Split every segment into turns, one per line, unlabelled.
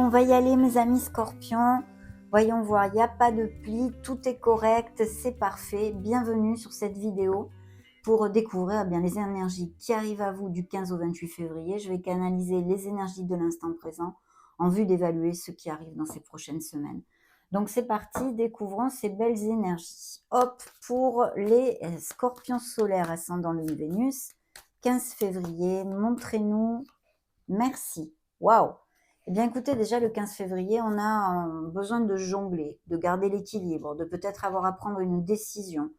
on va y aller mes amis scorpions. Voyons voir, il n'y a pas de pli, tout est correct, c'est parfait. Bienvenue sur cette vidéo pour découvrir bien les énergies qui arrivent à vous du 15 au 28 février. Je vais canaliser les énergies de l'instant présent en vue d'évaluer ce qui arrive dans ces prochaines semaines. Donc c'est parti, découvrons ces belles énergies. Hop, pour les scorpions solaires ascendant lune Vénus, 15 février, montrez-nous. Merci. Waouh! Eh bien, écoutez, déjà le 15 février, on a besoin de jongler, de garder l'équilibre, de peut-être avoir à prendre une décision.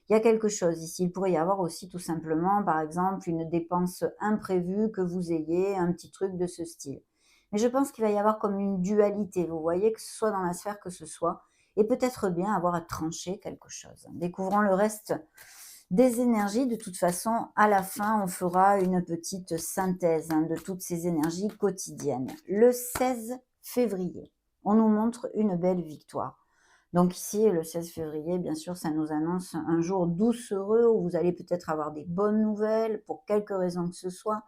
Il y a quelque chose ici. Il pourrait y avoir aussi tout simplement, par exemple, une dépense imprévue que vous ayez, un petit truc de ce style. Mais je pense qu'il va y avoir comme une dualité, vous voyez, que ce soit dans la sphère que ce soit, et peut-être bien avoir à trancher quelque chose. Découvrons le reste des énergies. De toute façon, à la fin, on fera une petite synthèse de toutes ces énergies quotidiennes. Le 16 février, on nous montre une belle victoire. Donc ici, le 16 février, bien sûr, ça nous annonce un jour doucereux où vous allez peut-être avoir des bonnes nouvelles pour quelque raison que ce soit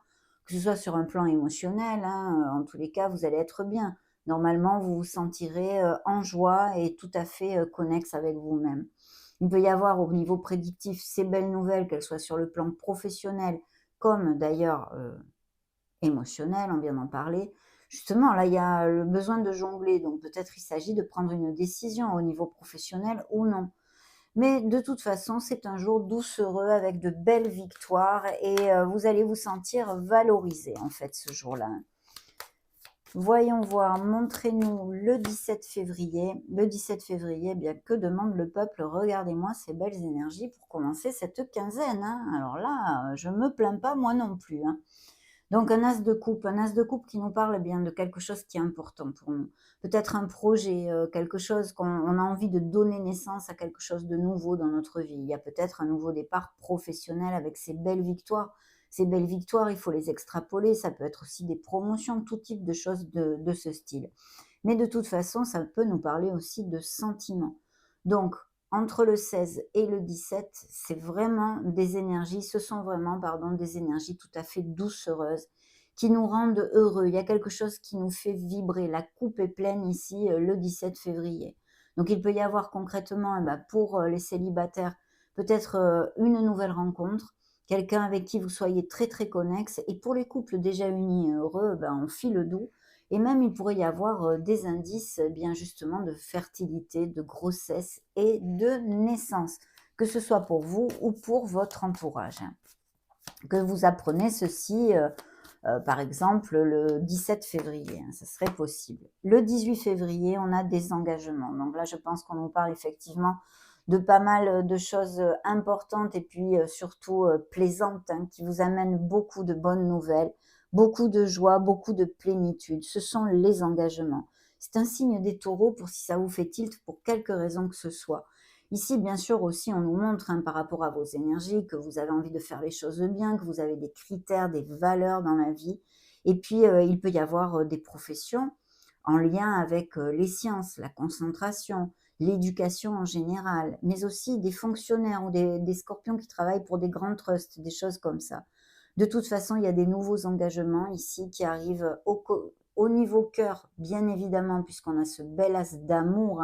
sur un plan émotionnel. En tous les cas, vous allez être bien. Normalement, vous vous sentirez en joie et tout à fait connexe avec vous-même. Il peut y avoir au niveau prédictif ces belles nouvelles, qu'elles soient sur le plan professionnel comme d'ailleurs émotionnel, on vient d'en parler. Justement, là, il y a le besoin de jongler, donc peut-être il s'agit de prendre une décision au niveau professionnel ou non. Mais de toute façon, c'est un jour doucereux avec de belles victoires et vous allez vous sentir valorisé en fait ce jour-là. Voyons voir, montrez-nous le 17 février. Le 17 février, eh bien que demande le peuple? Regardez-moi ces belles énergies pour commencer cette quinzaine. Alors là, je me plains pas moi non plus. Donc un as de coupe qui nous parle bien de quelque chose qui est important pour nous. Peut-être un projet, quelque chose qu'on a envie de donner naissance à quelque chose de nouveau dans notre vie. Il y a peut-être un nouveau départ professionnel avec ces belles victoires. Ces belles victoires, il faut les extrapoler. Ça peut être aussi des promotions, tout type de choses de ce style. Mais de toute façon, ça peut nous parler aussi de sentiments. Donc, entre le 16 et le 17, c'est vraiment des énergies, ce sont vraiment, pardon, des énergies tout à fait doucereuses qui nous rendent heureux. Il y a quelque chose qui nous fait vibrer. La coupe est pleine ici le 17 février. Donc, il peut y avoir concrètement, pour les célibataires, peut-être une nouvelle rencontre, quelqu'un avec qui vous soyez très très connexe. Et pour les couples déjà unis et heureux, on file doux. Et même, il pourrait y avoir des indices, bien justement, de fertilité, de grossesse et de naissance, que ce soit pour vous ou pour votre entourage. Que vous apprenez ceci, par exemple, le 17 février, ça serait possible. Le 18 février, on a des engagements. Donc là, je pense qu'on nous parle effectivement de pas mal de choses importantes et puis surtout plaisantes, qui vous amènent beaucoup de bonnes nouvelles, beaucoup de joie, beaucoup de plénitude. Ce sont les engagements. C'est un signe des taureaux pour si ça vous fait tilt pour quelque raison que ce soit. Ici, bien sûr, aussi, on nous montre par rapport à vos énergies que vous avez envie de faire les choses bien, que vous avez des critères, des valeurs dans la vie. Et puis, il peut y avoir des professions en lien avec les sciences, la concentration, l'éducation en général, mais aussi des fonctionnaires ou des scorpions qui travaillent pour des grands trusts, des choses comme ça. De toute façon, il y a des nouveaux engagements ici qui arrivent au niveau cœur, bien évidemment, puisqu'on a ce bel as d'amour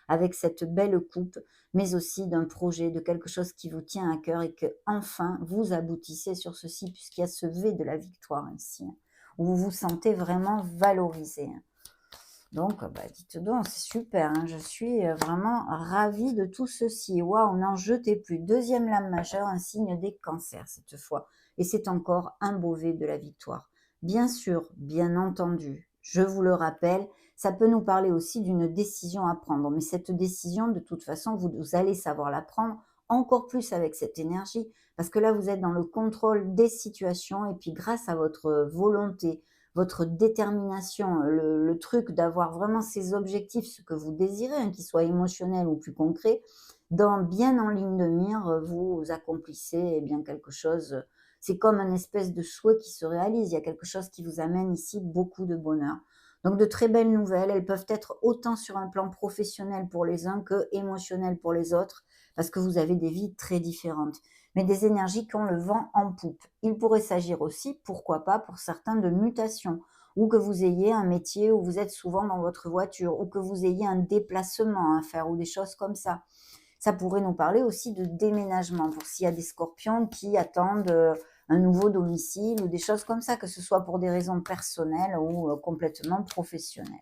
avec cette belle coupe, mais aussi d'un projet, de quelque chose qui vous tient à cœur et que enfin vous aboutissez sur ceci, puisqu'il y a ce V de la victoire ici, où vous vous sentez vraiment valorisé. Donc, dites donc, c'est super, je suis vraiment ravie de tout ceci. Waouh, n'en jetez plus. Deuxième lame majeure, un signe des cancers cette fois. Et c'est encore un beau V de la victoire. Bien sûr, bien entendu, je vous le rappelle, ça peut nous parler aussi d'une décision à prendre. Mais cette décision, de toute façon, vous allez savoir la prendre encore plus avec cette énergie. Parce que là, vous êtes dans le contrôle des situations. Et puis, grâce à votre volonté, votre détermination, le truc d'avoir vraiment ces objectifs, ce que vous désirez, qu'ils soient émotionnels ou plus concrets, bien en ligne de mire, vous accomplissez bien quelque chose. C'est comme un espèce de souhait qui se réalise. Il y a quelque chose qui vous amène ici beaucoup de bonheur. Donc de très belles nouvelles, elles peuvent être autant sur un plan professionnel pour les uns que émotionnel pour les autres, parce que vous avez des vies très différentes, mais des énergies qui ont le vent en poupe. Il pourrait s'agir aussi, pourquoi pas, pour certains de mutation, ou que vous ayez un métier où vous êtes souvent dans votre voiture, ou que vous ayez un déplacement à faire, ou des choses comme ça. Ça pourrait nous parler aussi de déménagement, pour s'il y a des scorpions qui attendent un nouveau domicile ou des choses comme ça, que ce soit pour des raisons personnelles ou complètement professionnelles.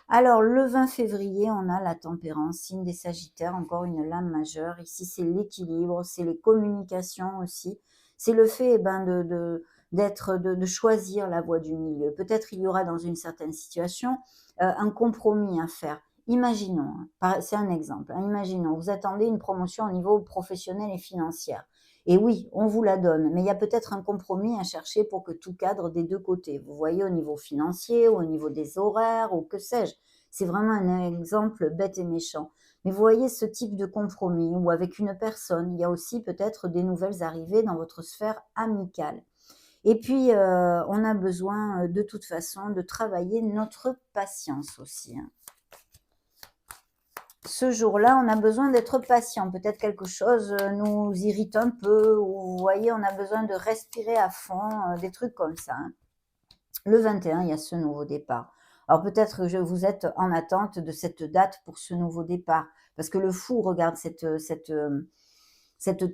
Alors, le 20 février, on a la tempérance, signe des Sagittaires, encore une lame majeure. Ici, c'est l'équilibre, c'est les communications aussi. C'est le fait de choisir la voie du milieu. Peut-être il y aura dans une certaine situation un compromis à faire. Imaginons, c'est un exemple, hein, imaginons, vous attendez une promotion au niveau professionnel et financier. Et oui, on vous la donne, mais il y a peut-être un compromis à chercher pour que tout cadre des deux côtés. Vous voyez, au niveau financier, au niveau des horaires, ou que sais-je. C'est vraiment un exemple bête et méchant. Mais vous voyez ce type de compromis, ou avec une personne, il y a aussi peut-être des nouvelles arrivées dans votre sphère amicale. Et puis, on a besoin de toute façon de travailler notre patience aussi, hein. Ce jour-là, on a besoin d'être patient. Peut-être quelque chose nous irrite un peu, ou vous voyez, on a besoin de respirer à fond, des trucs comme ça, hein. Le 21, il y a ce nouveau départ. Alors peut-être que vous êtes en attente de cette date pour ce nouveau départ, parce que le fou regarde cette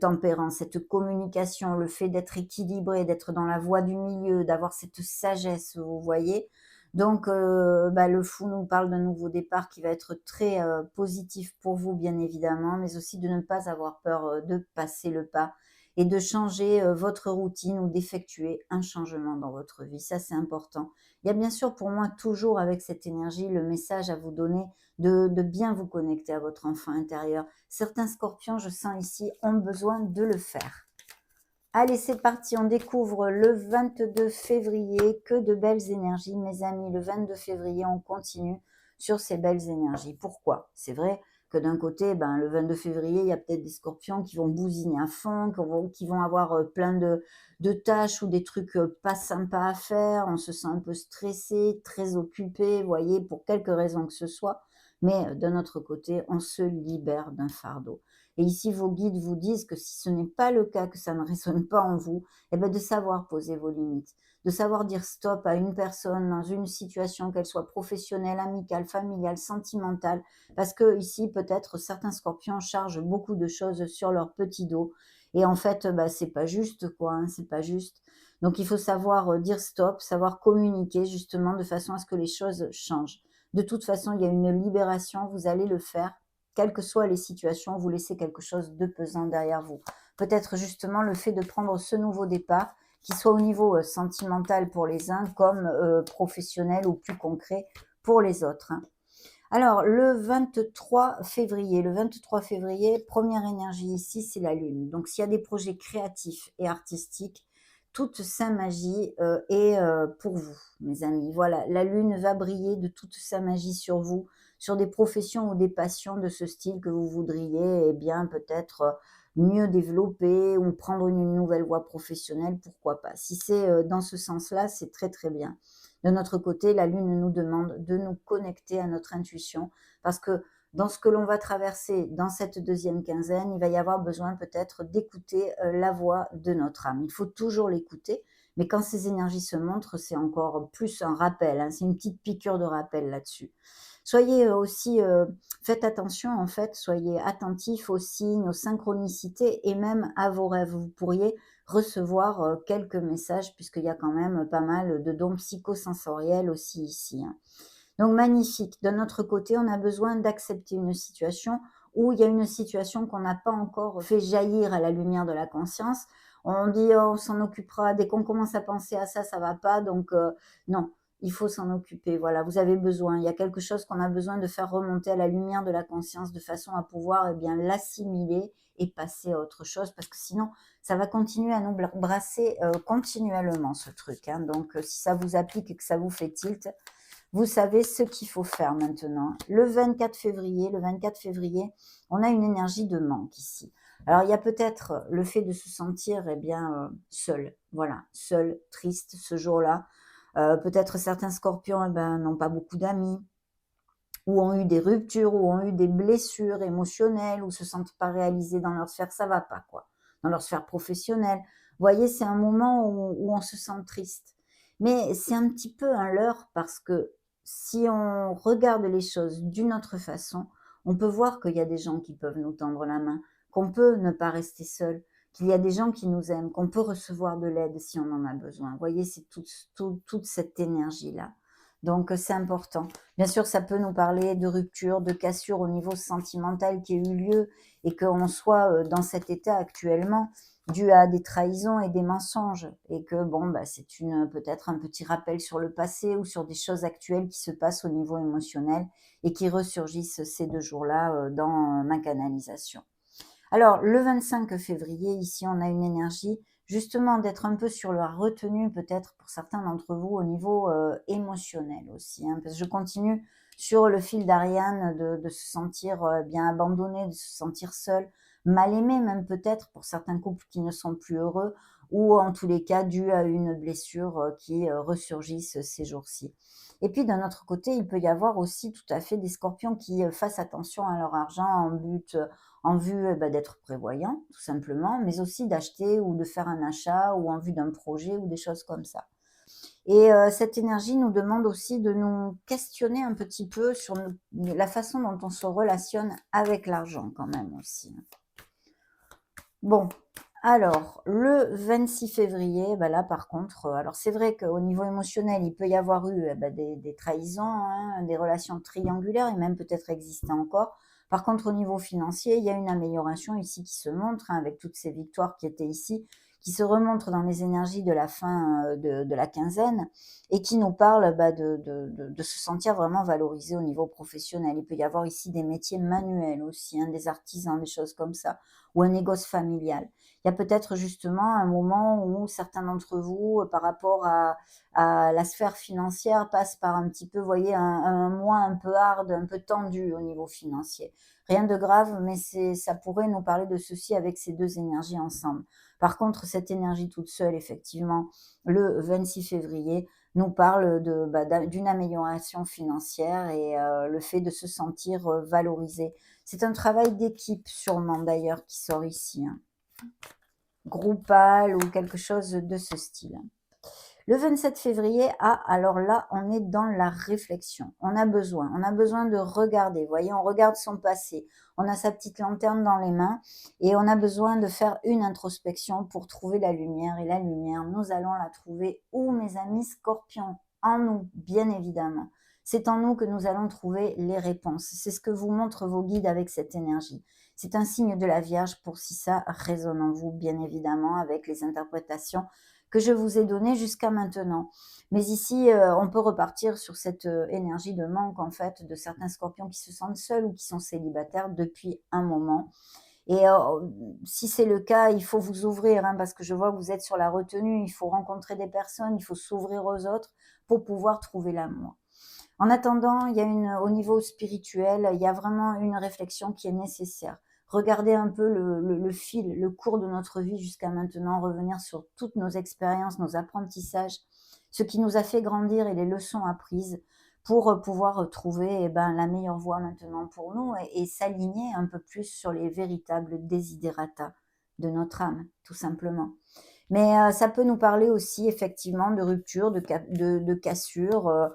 tempérance, cette communication, le fait d'être équilibré, d'être dans la voie du milieu, d'avoir cette sagesse, vous voyez. Donc, le fou nous parle d'un nouveau départ qui va être très positif pour vous, bien évidemment, mais aussi de ne pas avoir peur de passer le pas et de changer votre routine ou d'effectuer un changement dans votre vie. Ça, c'est important. Il y a bien sûr pour moi toujours avec cette énergie le message à vous donner de bien vous connecter à votre enfant intérieur. Certains scorpions, je sens ici, ont besoin de le faire. Allez, c'est parti, on découvre le 22 février. Que de belles énergies, mes amis. Le 22 février, on continue sur ces belles énergies. Pourquoi? C'est vrai que d'un côté, le 22 février, il y a peut-être des scorpions qui vont bousiner à fond, qui vont avoir plein de tâches ou des trucs pas sympas à faire. On se sent un peu stressé, très occupé, vous voyez, pour quelque raison que ce soit. Mais d'un autre côté, on se libère d'un fardeau. Et ici, vos guides vous disent que si ce n'est pas le cas, que ça ne résonne pas en vous, de savoir poser vos limites, de savoir dire stop à une personne dans une situation, qu'elle soit professionnelle, amicale, familiale, sentimentale, parce que ici, peut-être, certains scorpions chargent beaucoup de choses sur leur petit dos. Et en fait, c'est pas juste, quoi, hein, c'est pas juste. Donc, il faut savoir dire stop, savoir communiquer justement de façon à ce que les choses changent. De toute façon, il y a une libération, vous allez le faire. Quelles que soient les situations, vous laissez quelque chose de pesant derrière vous. Peut-être justement le fait de prendre ce nouveau départ, qui soit au niveau sentimental pour les uns, comme professionnel ou plus concret pour les autres, hein. Alors, le 23 février, première énergie ici, c'est la Lune. Donc, s'il y a des projets créatifs et artistiques, toute sa magie est pour vous, mes amis. Voilà, la Lune va briller de toute sa magie sur vous, sur des professions ou des passions de ce style que vous voudriez, peut-être mieux développer ou prendre une nouvelle voie professionnelle, pourquoi pas. Si c'est dans ce sens-là, c'est très très bien. De notre côté, la Lune nous demande de nous connecter à notre intuition, parce que dans ce que l'on va traverser dans cette deuxième quinzaine, il va y avoir besoin peut-être d'écouter la voix de notre âme. Il faut toujours l'écouter, mais quand ces énergies se montrent, c'est encore plus un rappel, hein, c'est une petite piqûre de rappel là-dessus. Soyez aussi, faites attention en fait, soyez attentifs aux signes, aux synchronicités et même à vos rêves. Vous pourriez recevoir quelques messages, puisqu'il y a quand même pas mal de dons psychosensoriels aussi ici, hein. Donc magnifique. De notre côté, on a besoin d'accepter une situation où il y a une situation qu'on n'a pas encore fait jaillir à la lumière de la conscience. On dit: «Oh, on s'en occupera, dès qu'on commence à penser à ça, ça va pas», donc non, il faut s'en occuper. Voilà, vous avez besoin. Il y a quelque chose qu'on a besoin de faire remonter à la lumière de la conscience de façon à pouvoir, l'assimiler et passer à autre chose, parce que sinon ça va continuer à nous brasser continuellement, ce truc, hein. Donc si ça vous applique et que ça vous fait tilt, vous savez ce qu'il faut faire maintenant. Le 24 février, on a une énergie de manque ici. Alors, il y a peut-être le fait de se sentir seul. Voilà, seul, triste ce jour-là. Peut-être certains scorpions n'ont pas beaucoup d'amis, ou ont eu des ruptures, ou ont eu des blessures émotionnelles, ou se sentent pas réalisés dans leur sphère, ça va pas, quoi. Dans leur sphère professionnelle. Vous voyez, c'est un moment où on se sent triste. Mais c'est un petit peu un leurre parce que si on regarde les choses d'une autre façon, on peut voir qu'il y a des gens qui peuvent nous tendre la main, qu'on peut ne pas rester seul, qu'il y a des gens qui nous aiment, qu'on peut recevoir de l'aide si on en a besoin. Vous voyez, c'est toute cette énergie-là. Donc, c'est important. Bien sûr, ça peut nous parler de rupture, de cassure au niveau sentimental qui a eu lieu et qu'on soit dans cet état actuellement dû à des trahisons et des mensonges et que bon, bah, c'est peut-être un petit rappel sur le passé ou sur des choses actuelles qui se passent au niveau émotionnel et qui ressurgissent ces 2 jours-là, dans ma canalisation. Alors, le 25 février, ici, on a une énergie justement d'être un peu sur la retenue, peut-être pour certains d'entre vous, au niveau émotionnel aussi, hein, parce que je continue sur le fil d'Ariane de se sentir bien abandonné, de se sentir seul, mal aimé même peut-être pour certains couples qui ne sont plus heureux, ou en tous les cas dû à une blessure qui ressurgissent ces jours-ci. Et puis d'un autre côté, il peut y avoir aussi tout à fait des scorpions qui fassent attention à leur argent en vue, d'être prévoyant, tout simplement, mais aussi d'acheter ou de faire un achat ou en vue d'un projet ou des choses comme ça. Et cette énergie nous demande aussi de nous questionner un petit peu sur la façon dont on se relationne avec l'argent quand même aussi. Bon, alors le 26 février, bah là par contre, alors c'est vrai qu'au niveau émotionnel, il peut y avoir eu, des trahisons, hein, des relations triangulaires et même peut-être exister encore. Par contre, au niveau financier, il y a une amélioration ici qui se montre, hein, avec toutes ces victoires qui étaient ici, qui se remontrent dans les énergies de la fin, de la quinzaine et qui nous parlent, de se sentir vraiment valorisé au niveau professionnel. Il peut y avoir ici des métiers manuels aussi, hein, des artisans, des choses comme ça ou un négoce familial. Il y a peut-être justement un moment où certains d'entre vous, par rapport à la sphère financière, passent par un petit peu, vous voyez, un mois un peu hard, un peu tendu au niveau financier. Rien de grave, mais ça pourrait nous parler de ceci avec ces deux énergies ensemble. Par contre, cette énergie toute seule, effectivement, le 26 février, nous parle d'une amélioration financière et le fait de se sentir valorisé. C'est un travail d'équipe sûrement d'ailleurs qui sort ici, hein. Groupal ou quelque chose de ce style. Le 27 février, alors là, on est dans la réflexion. On a besoin de regarder. Vous voyez, on regarde son passé. On a sa petite lanterne dans les mains et on a besoin de faire une introspection pour trouver la lumière. Et la lumière, nous allons la trouver où, mes amis scorpions? En nous, bien évidemment. C'est en nous que nous allons trouver les réponses. C'est ce que vous montrent vos guides avec cette énergie. C'est un signe de la Vierge pour si ça résonne en vous, bien évidemment, avec les interprétations que je vous ai donné jusqu'à maintenant. Mais ici, on peut repartir sur cette énergie de manque, en fait, de certains scorpions qui se sentent seuls ou qui sont célibataires depuis un moment. Et si c'est le cas, il faut vous ouvrir, hein, parce que je vois que vous êtes sur la retenue. Il faut rencontrer des personnes, il faut s'ouvrir aux autres pour pouvoir trouver l'amour. En attendant, au niveau spirituel, il y a vraiment une réflexion qui est nécessaire. Regardez un peu le fil, le cours de notre vie jusqu'à maintenant, revenir sur toutes nos expériences, nos apprentissages, ce qui nous a fait grandir et les leçons apprises pour pouvoir trouver la meilleure voie maintenant pour nous et s'aligner un peu plus sur les véritables desiderata de notre âme, tout simplement. Mais ça peut nous parler aussi effectivement de rupture, de cassure,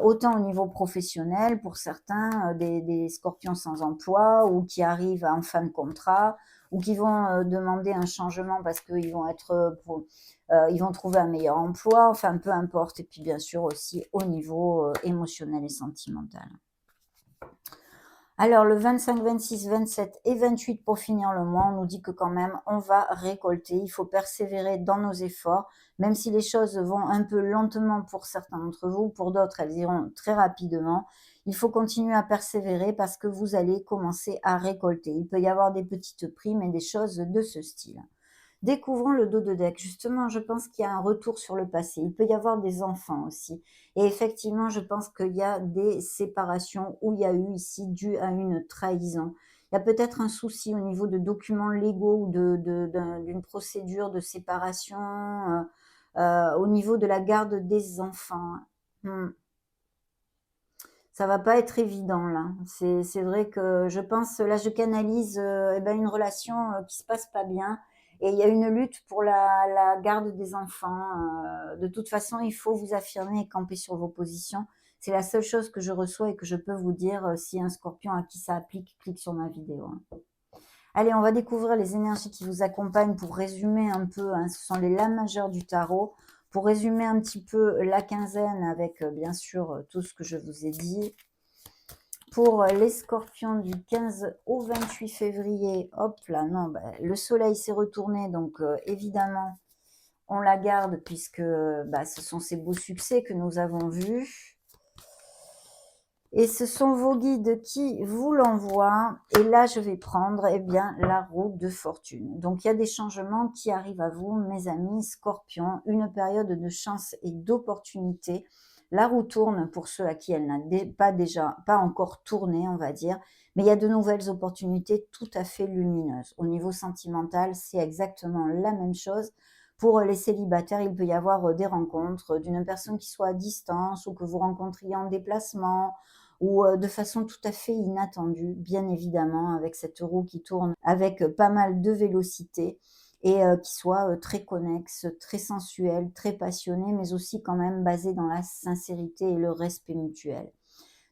autant au niveau professionnel pour certains, des scorpions sans emploi ou qui arrivent en fin de contrat ou qui vont demander un changement parce qu'ils vont ils vont trouver un meilleur emploi, enfin peu importe. Et puis bien sûr aussi au niveau émotionnel et sentimental. Alors le 25, 26, 27 et 28 pour finir le mois, on nous dit que quand même on va récolter, il faut persévérer dans nos efforts, même si les choses vont un peu lentement pour certains d'entre vous, pour d'autres elles iront très rapidement. Il faut continuer à persévérer parce que vous allez commencer à récolter. Il peut y avoir des petites primes et des choses de ce style. Découvrons le dos de deck. Justement, je pense qu'il y a un retour sur le passé. Il peut y avoir des enfants aussi. Et effectivement, je pense qu'il y a des séparations où il y a eu ici dû à une trahison. Il y a peut-être un souci au niveau de documents légaux ou d'une procédure de séparation, au niveau de la garde des enfants. Hmm. Ça va pas être évident là. C'est vrai que je pense, là je canalise une relation qui se passe pas bien Et il y a une lutte pour la garde des enfants. De toute façon, il faut vous affirmer et camper sur vos positions. C'est la seule chose que je reçois et que je peux vous dire. Si un scorpion à qui ça applique, clique sur ma vidéo. Allez, on va découvrir les énergies qui vous accompagnent pour résumer un peu. Ce sont les lames majeures du tarot. Pour résumer un petit peu la quinzaine avec, bien sûr, tout ce que je vous ai dit. Pour les scorpions du 15 au 28 février, hop là, non, le soleil s'est retourné, donc évidemment, on la garde puisque ce sont ces beaux succès que nous avons vus. Et ce sont vos guides qui vous l'envoient. Et là, je vais prendre la roue de fortune. Donc, il y a des changements qui arrivent à vous, mes amis scorpions. Une période de chance et d'opportunité. La roue tourne pour ceux à qui elle n'a pas encore tourné, on va dire. Mais il y a de nouvelles opportunités tout à fait lumineuses. Au niveau sentimental, c'est exactement la même chose. Pour les célibataires, il peut y avoir des rencontres d'une personne qui soit à distance ou que vous rencontriez en déplacement ou de façon tout à fait inattendue, bien évidemment, avec cette roue qui tourne avec pas mal de vélocité et qui soit très connexe, très sensuelle, très passionnée, mais aussi quand même basée dans la sincérité et le respect mutuel.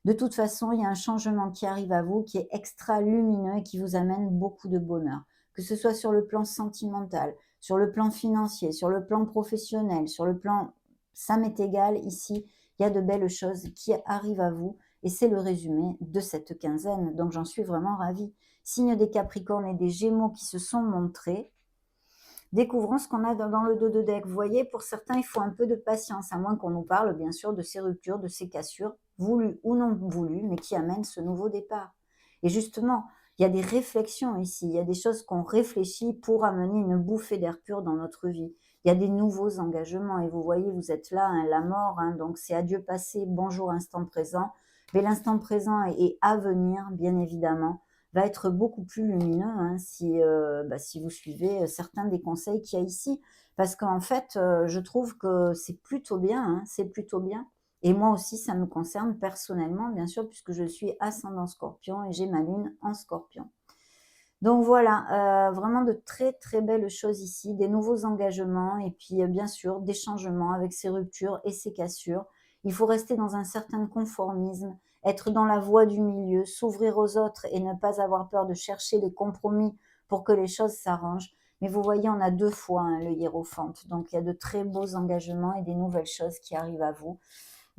De toute façon, il y a un changement qui arrive à vous qui est extra lumineux et qui vous amène beaucoup de bonheur, que ce soit sur le plan sentimental, sur le plan financier, sur le plan professionnel, sur le plan, ça m'est égal, ici, il y a de belles choses qui arrivent à vous et c'est le résumé de cette quinzaine, donc j'en suis vraiment ravie. Signe des Capricornes et des Gémeaux qui se sont montrés. Découvrons ce qu'on a dans le dos de deck. Vous voyez, pour certains, il faut un peu de patience, à moins qu'on nous parle, bien sûr, de ces ruptures, de ces cassures, voulues ou non voulues, mais qui amènent ce nouveau départ. Et justement, il y a des réflexions ici, il y a des choses qu'on réfléchit pour amener une bouffée d'air pur dans notre vie. Il y a des nouveaux engagements, et vous voyez, vous êtes là, la mort, donc c'est adieu passé, bonjour instant présent. Mais l'instant présent est à venir, bien évidemment, va être beaucoup plus lumineux si vous suivez certains des conseils qu'il y a ici. Parce qu'en fait, je trouve que c'est plutôt bien, c'est plutôt bien. Et moi aussi, ça me concerne personnellement, bien sûr, puisque je suis ascendant Scorpion et j'ai ma lune en Scorpion. Donc voilà, vraiment de très très belles choses ici, des nouveaux engagements et puis bien sûr des changements avec ces ruptures et ces cassures. Il faut rester dans un certain conformisme, être dans la voie du milieu, s'ouvrir aux autres et ne pas avoir peur de chercher les compromis pour que les choses s'arrangent. Mais vous voyez, on a deux fois le hiérophante, donc il y a de très beaux engagements et des nouvelles choses qui arrivent à vous,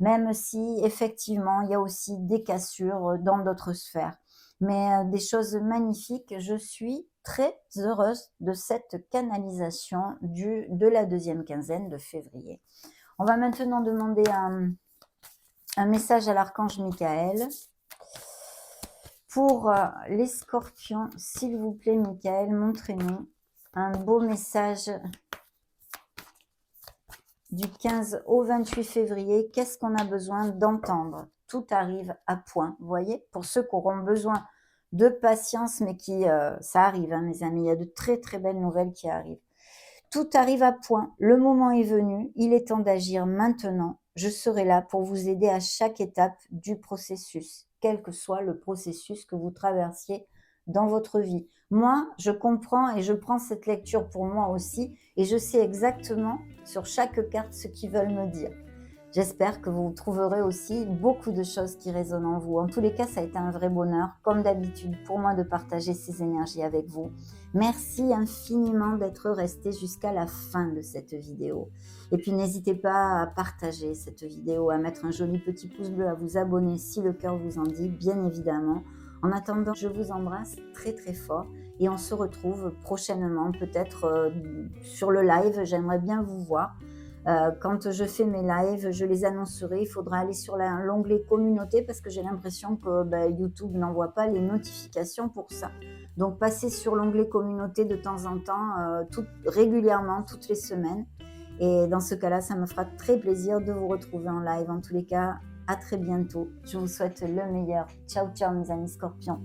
même si effectivement il y a aussi des cassures dans d'autres sphères. Mais des choses magnifiques. Je suis très heureuse de cette canalisation de la deuxième quinzaine de février. On va maintenant demander un message à l'archange Michael. Pour les scorpions, s'il vous plaît, Michael, montrez-nous un beau message du 15 au 28 février. Qu'est-ce qu'on a besoin d'entendre? Tout arrive à point, vous voyez? Pour ceux qui auront besoin de patience, mais ça arrive, mes amis, il y a de très très belles nouvelles qui arrivent. Tout arrive à point, le moment est venu, il est temps d'agir maintenant. Je serai là pour vous aider à chaque étape du processus, quel que soit le processus que vous traversiez dans votre vie. Moi, je comprends et je prends cette lecture pour moi aussi et je sais exactement sur chaque carte ce qu'ils veulent me dire. J'espère que vous trouverez aussi beaucoup de choses qui résonnent en vous. En tous les cas, ça a été un vrai bonheur, comme d'habitude, pour moi de partager ces énergies avec vous. Merci infiniment d'être resté jusqu'à la fin de cette vidéo. Et puis, n'hésitez pas à partager cette vidéo, à mettre un joli petit pouce bleu, à vous abonner si le cœur vous en dit, bien évidemment. En attendant, je vous embrasse très très fort et on se retrouve prochainement, peut-être sur le live. J'aimerais bien vous voir. Quand je fais mes lives, je les annoncerai. Il faudra aller sur l'onglet communauté parce que j'ai l'impression que YouTube n'envoie pas les notifications pour ça. Donc passez sur l'onglet communauté de temps en temps, régulièrement, toutes les semaines. Et dans ce cas-là, ça me fera très plaisir de vous retrouver en live. En tous les cas, à très bientôt. Je vous souhaite le meilleur. Ciao, ciao mes amis scorpions.